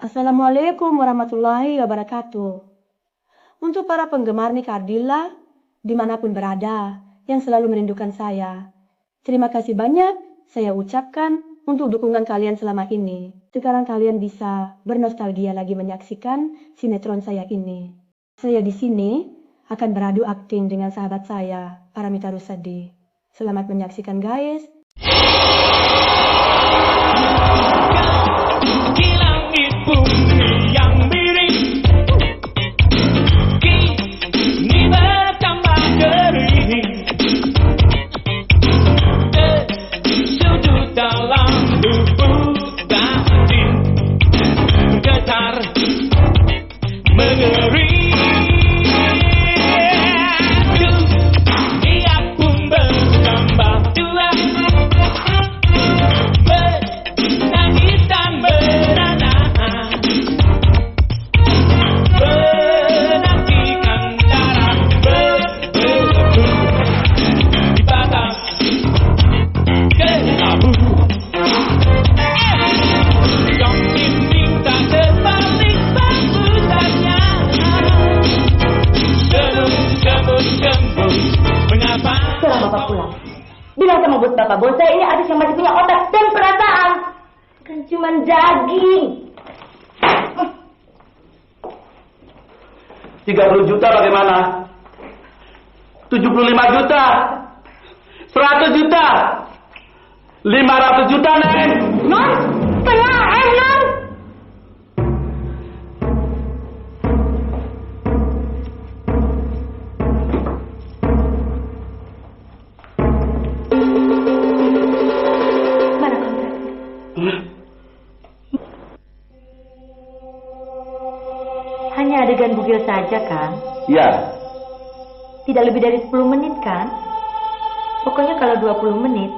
Assalamualaikum warahmatullahi wabarakatuh. Untuk para penggemar Nika Ardila, dimanapun berada, yang selalu merindukan saya, terima kasih banyak saya ucapkan untuk dukungan kalian selama ini. Sekarang kalian bisa bernostalgia lagi menyaksikan sinetron saya ini. Saya di sini akan beradu akting dengan sahabat saya, Paramita Rusadi. Selamat menyaksikan guys. Bapak bos saya ini artis yang masih punya otak dan perasaan, bukan cuma daging. 30 juta bagaimana? 75 juta, 100 juta, 500 juta, Neng. Non, setengah non. Hanya adegan bugil saja kan? Ya. Tidak lebih dari 10 menit kan? Pokoknya kalau 20 menit,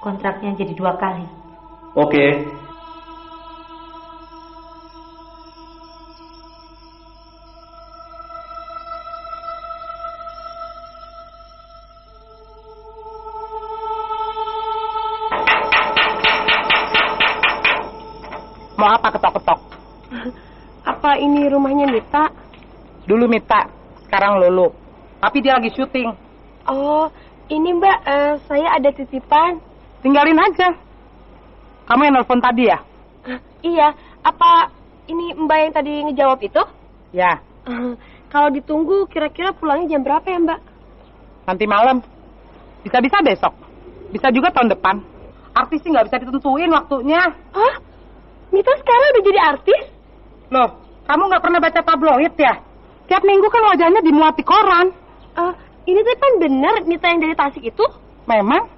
kontraknya jadi 2 kali. Oke. Mau apa ketok-ketok? Apa ini rumahnya Mita? Dulu Mita, sekarang Lulu. Tapi dia lagi syuting. Oh, ini Mbak, saya ada titipan. Tinggalin aja. Kamu yang nelfon tadi ya? Iya, apa ini Mbak yang tadi ngejawab itu? Ya. Kalau ditunggu kira-kira pulangnya jam berapa ya Mbak? Nanti malam. Bisa-bisa besok. Bisa juga tahun depan. Artis sih nggak bisa ditentuin waktunya. Hah? Mita sekarang udah jadi artis? Loh, kamu nggak pernah baca tabloid ya? Tiap minggu kan wajahnya dimuat di koran. Ini tuh kan bener Mita yang dari Tasik itu? Memang.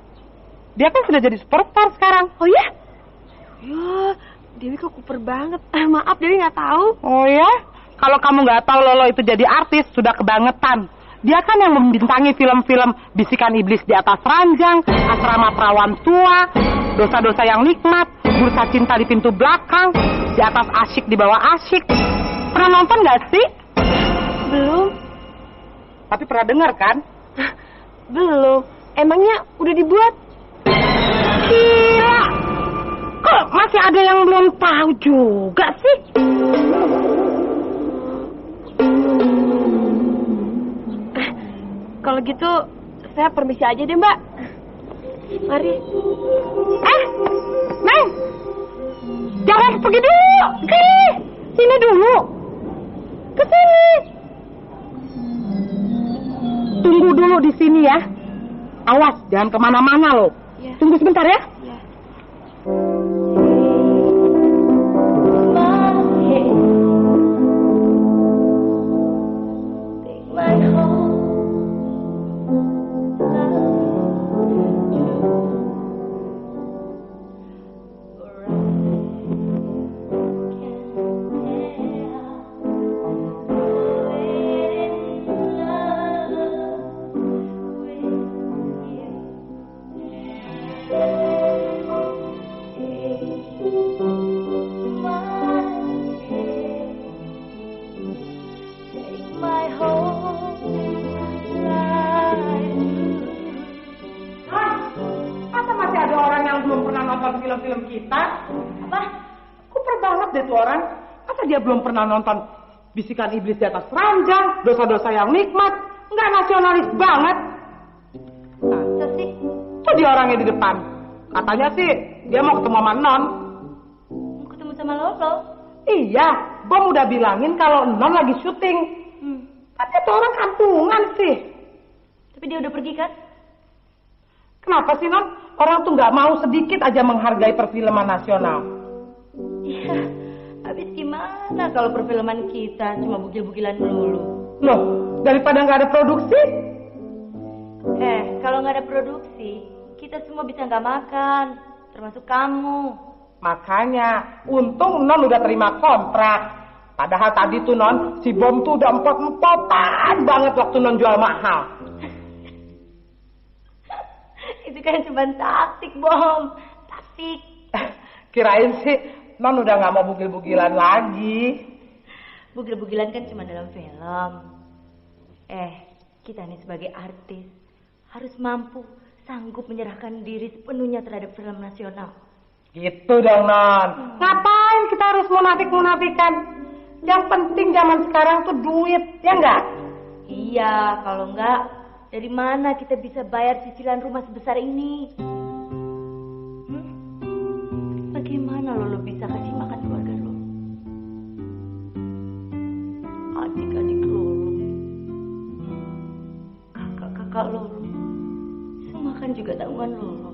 Dia kan sudah jadi superstar sekarang. Oh ya? Ya, Dewi kok kuper banget. Maaf, Dewi nggak tahu. Oh ya? Kalau kamu nggak tahu Lolo itu jadi artis, sudah kebangetan. Dia kan yang membintangi film-film Bisikan Iblis di Atas Ranjang, Asrama Perawan Tua, Dosa-Dosa yang Nikmat, Bursa Cinta di Pintu Belakang, Di Atas Asyik di Bawah Asyik. Pernah nonton nggak sih? Belum. Tapi pernah dengar kan? Belum. Emangnya udah dibuat? Gila! Kok masih ada yang belum tahu juga sih? Kalau gitu, saya permisi aja deh, Mbak. Mari. Neng! Jangan pergi dulu! Sini dulu! Kesini! Tunggu dulu di sini ya. Awas, jangan kemana-mana loh. Ya. Tunggu sebentar ya. Ya. Masa dia belum pernah nonton Bisikan Iblis di Atas Ranjang, Dosa-dosa yang Nikmat? Nggak nasionalis banget. Masa sih? Tuh dia orangnya di depan. Katanya sih dia mau ketemu sama Non. Mau ketemu sama Lolo? Iya, Bom udah bilangin kalau Non lagi syuting. Tapi itu orang kampungan sih. Tapi dia udah pergi kan? Kenapa sih Non? Orang tuh nggak mau sedikit aja menghargai perfilman nasional. Iya, habis gimana kalau perfilman kita cuma bugil-bugilan melulu? Loh, daripada nggak ada produksi? Kalau nggak ada produksi, kita semua bisa nggak makan, termasuk kamu. Makanya, untung Non udah terima kontrak. Padahal tadi tuh Non, si Bom tuh udah empot-empotan banget waktu Non jual mahal. Itu kan cuma taktik, Bom. Taktik. Kirain sih Non udah nggak mau bugil-bugilan lagi. Bugil-bugilan kan cuma dalam film. Kita nih sebagai artis harus mampu, sanggup menyerahkan diri sepenuhnya terhadap film nasional. Gitu dong Non. Ngapain kita harus munafik-munafikan? Yang penting zaman sekarang tuh duit, ya enggak? Iya, kalau enggak, dari mana kita bisa bayar cicilan rumah sebesar ini? Bagaimana Lolo bisa kasih makan keluarga Lolo? Adik-adik Lolo, kakak-kakak Lolo, semua kan juga tanggungan Lolo.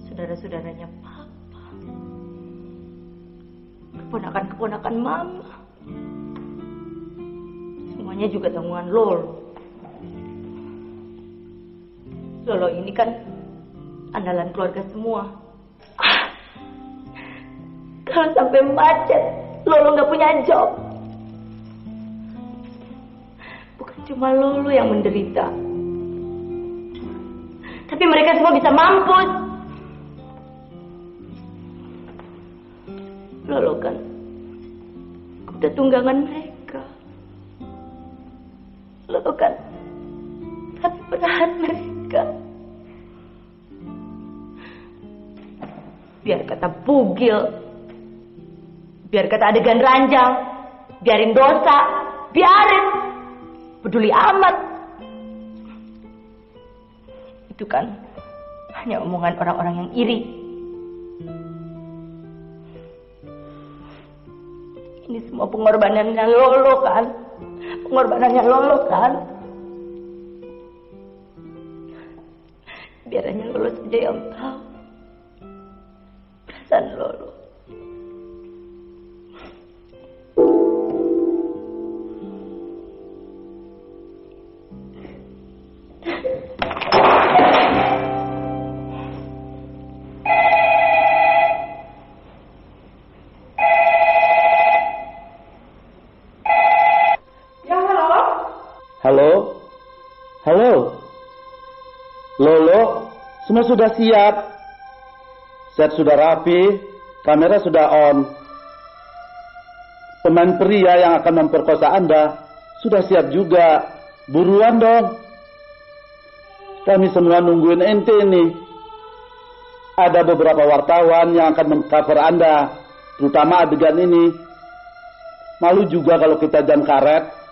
Saudara-saudaranya Papa, keponakan-keponakan Mama, semuanya juga tanggungan Lolo. Lolo ini kan andalan keluarga semua. Kalau sampai macet, Lolo nggak punya job. Bukan cuma Lolo yang menderita, tapi mereka semua bisa mampus. Lolo kan kuda tunggangan mereka. Lolo kan hati berat mereka. Biar kata bugil, biar kata adegan ranjang, biarin dosa, biarin. Peduli amat. Itu kan hanya omongan orang-orang yang iri. Ini semua pengorbanannya Lolo kan? Pengorbanannya Lolo kan? Biar hanya Lolo saja yang tahu perasaan Lolo. Halo? Halo? Lolo, semua sudah siap. Set sudah rapi, kamera sudah on. Pemain pria yang akan memperkosa Anda sudah siap juga. Buruan dong. Kami semua nungguin ente nih. Ada beberapa wartawan yang akan mengcover Anda, terutama adegan ini. Malu juga kalau kita jam karet.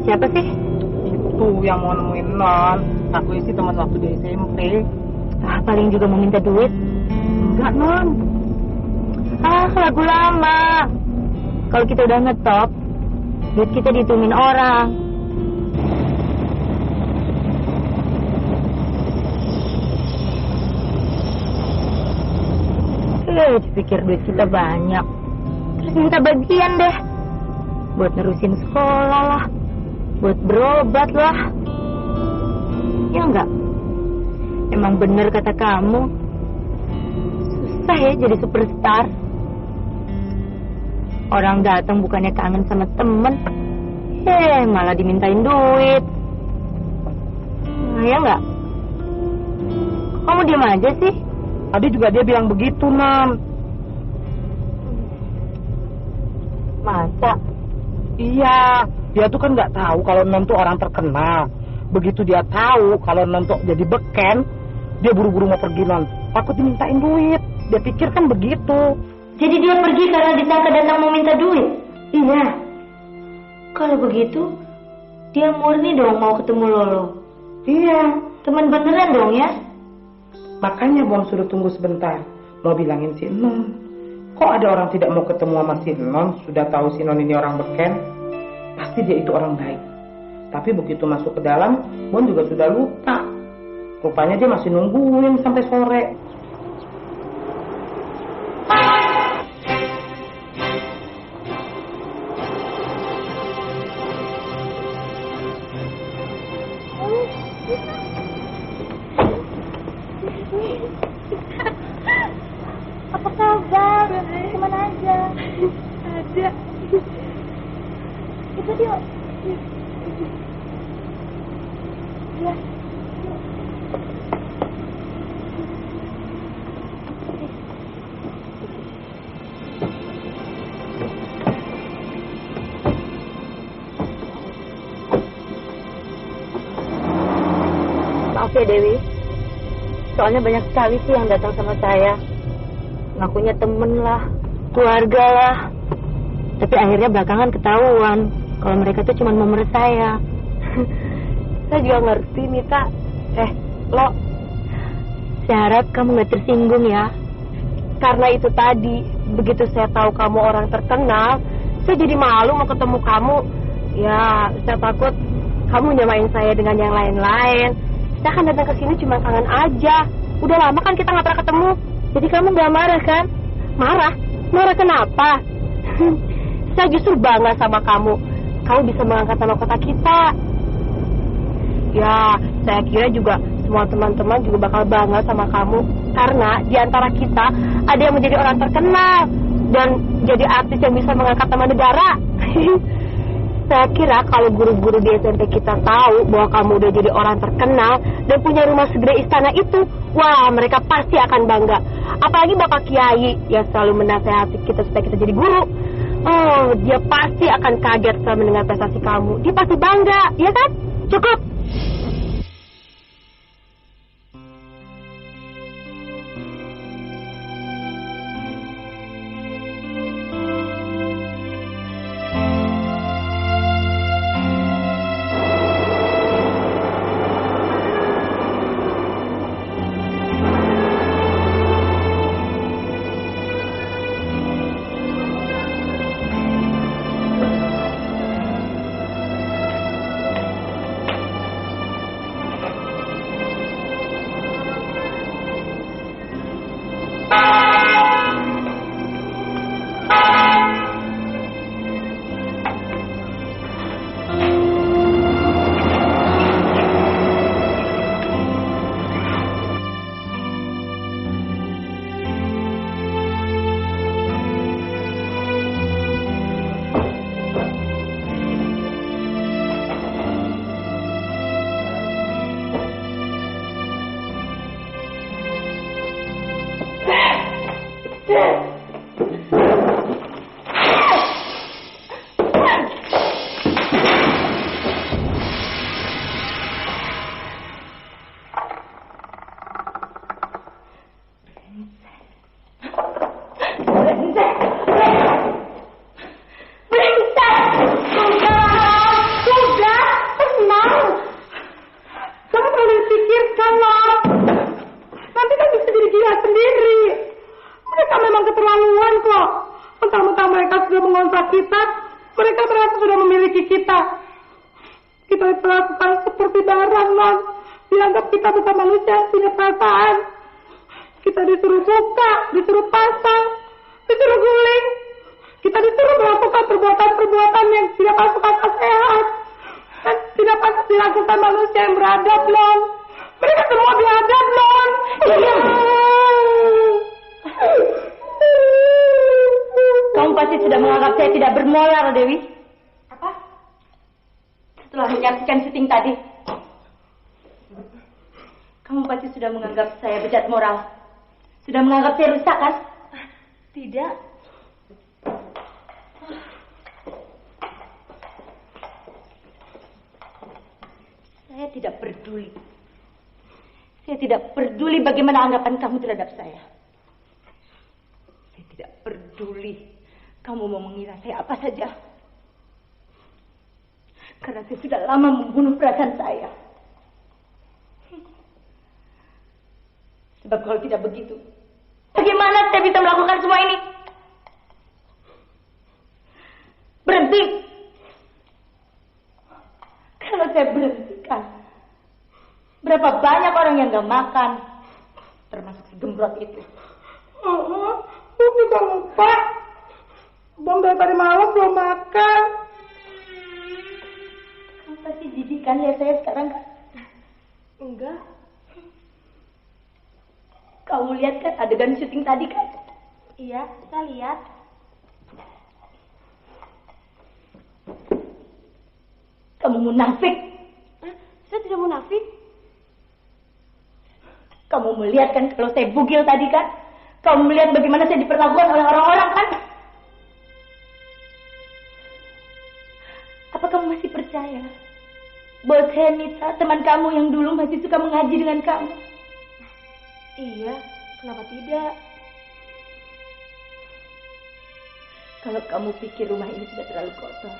Siapa sih? Itu yang mau nemuin Non. Aku sih teman waktu di SMP. Paling juga mau minta duit. Enggak Non. Lagu lama. Kalau kita udah ngetop, duit kita dihitungin orang. Dia pikir duit kita banyak. Terus minta bagian deh. Buat nerusin sekolah lah. Buat berobat lah. Ya enggak? Emang bener kata kamu. Susah ya jadi superstar. Orang datang bukannya kangen sama temen. Malah dimintain duit. Nah, ya enggak? Kamu diam aja sih? Tadi juga dia bilang begitu, Nan. Masa? Iya, dia tuh kan nggak tahu kalau Non tuh orang terkenal. Begitu dia tahu kalau Non tuh jadi beken, dia buru-buru mau pergi, Non. Takut dimintain duit. Dia pikir kan begitu. Jadi dia pergi karena disangka datang mau minta duit? Iya. Kalau begitu, dia murni dong mau ketemu Lolo. Iya, Teman beneran dong ya? makanya Bom suruh tunggu sebentar. Mau bilangin si Non. Kok ada orang tidak mau ketemu sama si Non, sudah tahu si Non ini orang beken? Pasti dia itu orang baik. Tapi begitu masuk ke dalam, Bom juga sudah lupa. Rupanya dia masih nungguin sampai sore. Apa kabar? Kemana aja? Ada. Itu dia. Ya. Maaf ya Dewi. Soalnya banyak sekali sih yang datang sama saya. Ngakunya temen lah, keluarga lah. Tapi akhirnya belakangan ketahuan kalau mereka tuh cuma mau meres saya. Saya juga ngerti, Mita. Lo, saya harap kamu gak tersinggung ya. Karena itu tadi, begitu saya tahu kamu orang terkenal, saya jadi malu mau ketemu kamu. Ya, saya takut kamu nyamain saya dengan yang lain-lain. Saya kan datang ke sini cuma kangen aja. Udah lama kan kita nggak pernah ketemu. Jadi kamu nggak marah kan? Marah? Marah kenapa? Saya justru bangga sama kamu. Kamu bisa mengangkat nama kota kita. Ya, saya kira juga semua teman-teman juga bakal bangga sama kamu. Karena di antara kita ada yang menjadi orang terkenal dan jadi artis yang bisa mengangkat nama negara. Saya kira kalau guru-guru di SMP kita tahu bahwa kamu udah jadi orang terkenal dan punya rumah segede istana itu, wah mereka pasti akan bangga. Apalagi Bapak Kiai yang selalu menasehati kita supaya kita jadi guru. Oh, dia pasti akan kaget setelah mendengar prestasi kamu. Dia pasti bangga, ya kan? Cukup. Kita disuruh buka, disuruh pasang, disuruh guling. Kita disuruh melakukan perbuatan-perbuatan yang tidak masuk akal sehat. Dan tidak patut dilakukan manusia yang beradab, Lon. Mereka semua biadab, Lon. Iya. Kamu pasti sudah menganggap saya tidak bermoral, Dewi. Apa? Setelah menyaksikan syuting tadi, kamu pasti sudah menganggap saya bejat moral. Sudah menganggap saya rusak, kan? Tidak. Saya tidak peduli. Saya tidak peduli bagaimana anggapan kamu terhadap saya. Saya tidak peduli kamu mau mengira saya apa saja. Karena saya sudah lama membunuh perasaan saya. Sebab kalau tidak begitu, bagaimana saya bisa melakukan semua ini? Berhenti. Kalau saya berhentikan, berapa banyak orang yang gak makan, termasuk si gembrot itu. Bom juga lupa. Bom dari tadi malam belum makan. Kamu pasti jijik kan lihat saya sekarang, kan? Enggak. Kamu lihat kan adegan syuting tadi, kan? Iya, saya lihat. Kamu munafik. Saya tidak munafik. Kamu melihat kan kalau saya bugil tadi, kan? Kamu melihat bagaimana saya diperlakukan oleh orang-orang, kan? Apa kamu masih percaya bahwa saya Mita, teman kamu yang dulu masih suka mengaji dengan kamu? Iya, kenapa tidak? Kalau kamu pikir rumah ini sudah terlalu kotor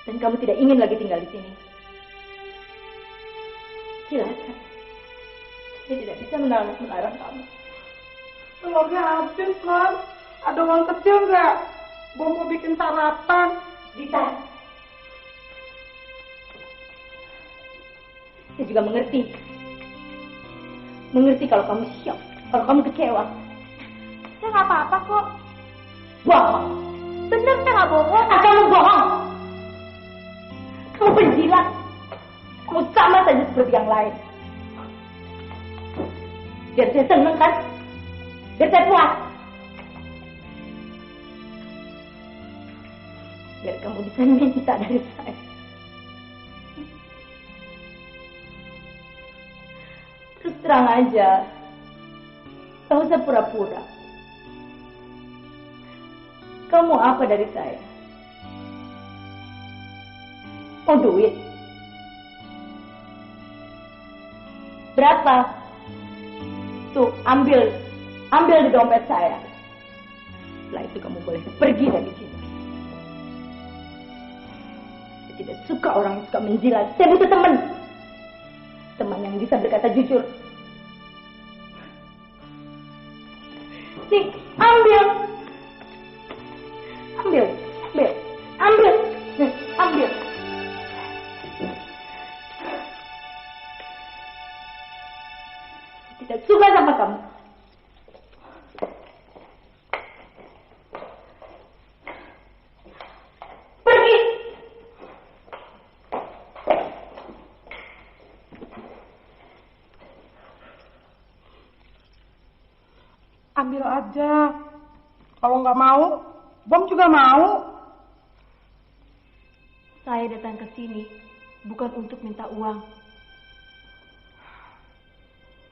dan kamu tidak ingin lagi tinggal di sini, silakan. Saya tidak bisa melarang kamu. Telurnya habis, Lon. Ada uang kecil nggak? Bom mau bikin sarapan. Dita, saya juga mengerti kalau kamu syok, kalau kamu kecewa. Saya nggak apa-apa kok. Bohong. Bener, saya nggak bohong. Kamu bohong. Kamu penjilat. Kamu sama saja seperti yang lain. Biar saya seneng, kan? Biar saya puas. Biar kamu bisa minta dari saya. Terus terang aja. Tak usah pura-pura. Kamu apa dari saya? Mau duit? Berapa? Tuh, ambil di dompet saya. Setelah itu kamu boleh pergi dari sini. Saya tidak suka orang yang suka menjilat. Saya butuh teman. Teman yang bisa berkata jujur. Nih, ambil. Nih, ambil. Tidak suka sama kamu. Pergi. Ambil aja. Kalau nggak mau, Bom juga mau. Saya datang ke sini bukan untuk minta uang.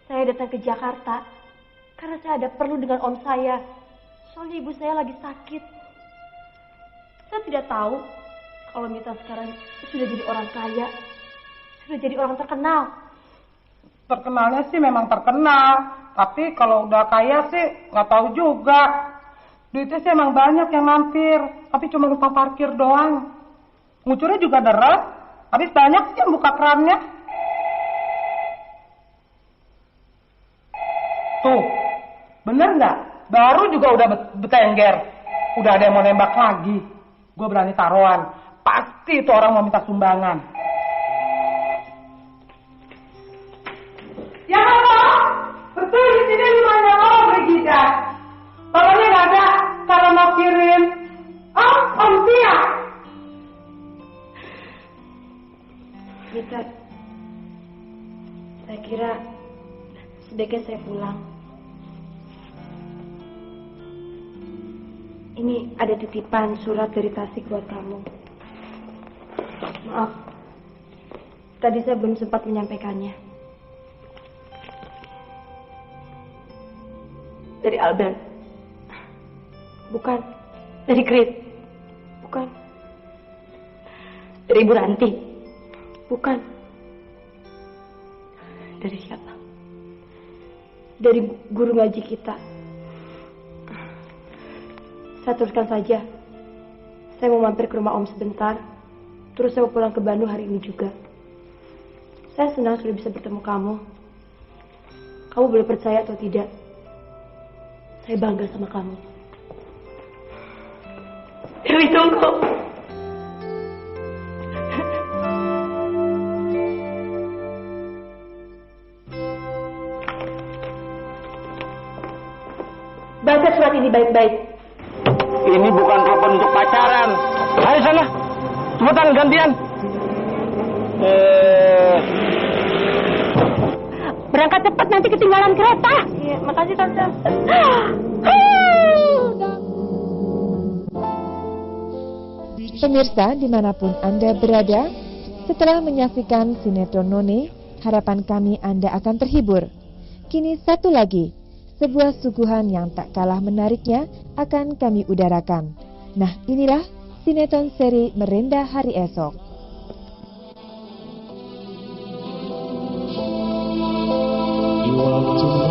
Saya datang ke Jakarta karena saya ada perlu dengan om saya. Soalnya ibu saya lagi sakit. Saya tidak tahu kalau Mita sekarang sudah jadi orang kaya, sudah jadi orang terkenal. Terkenalnya sih memang terkenal, tapi kalau udah kaya sih nggak tahu juga. Duitnya sih emang banyak yang mampir, tapi cuma lupa parkir doang. Ngucurnya juga deras, habis banyak sih yang buka kerannya. Tuh, bener nggak? Baru juga udah betengger, udah ada yang mau nembak lagi. Gue berani taruhan, pasti itu orang mau minta sumbangan. Ustaz, saya kira sebaiknya saya pulang. Ini ada titipan surat dari Tasik buat kamu. Maaf, tadi saya belum sempat menyampaikannya. Dari Albert. Bukan. Dari Chris. Bukan. Dari Ibu Ranti. Bukan. Dari siapa? Dari guru ngaji kita. Saya teruskan saja. Saya mau mampir ke rumah Om sebentar. Terus saya mau pulang ke Bandung hari ini juga. Saya senang sudah bisa bertemu kamu. Kamu boleh percaya atau tidak. Saya bangga sama kamu. Dewi, tunggu. Baca surat ini baik-baik. Ini bukan telepon untuk pacaran. Ayo sana, cepetan gantian. Berangkat cepat, nanti ketinggalan kereta. Iya, makasih Tante. Pemirsa dimanapun Anda berada, setelah menyaksikan sinetron Noni, harapan kami Anda akan terhibur. Kini satu lagi, sebuah suguhan yang tak kalah menariknya akan kami udarakan. Nah, inilah sinetron seri Merendah Hari Esok. Waktu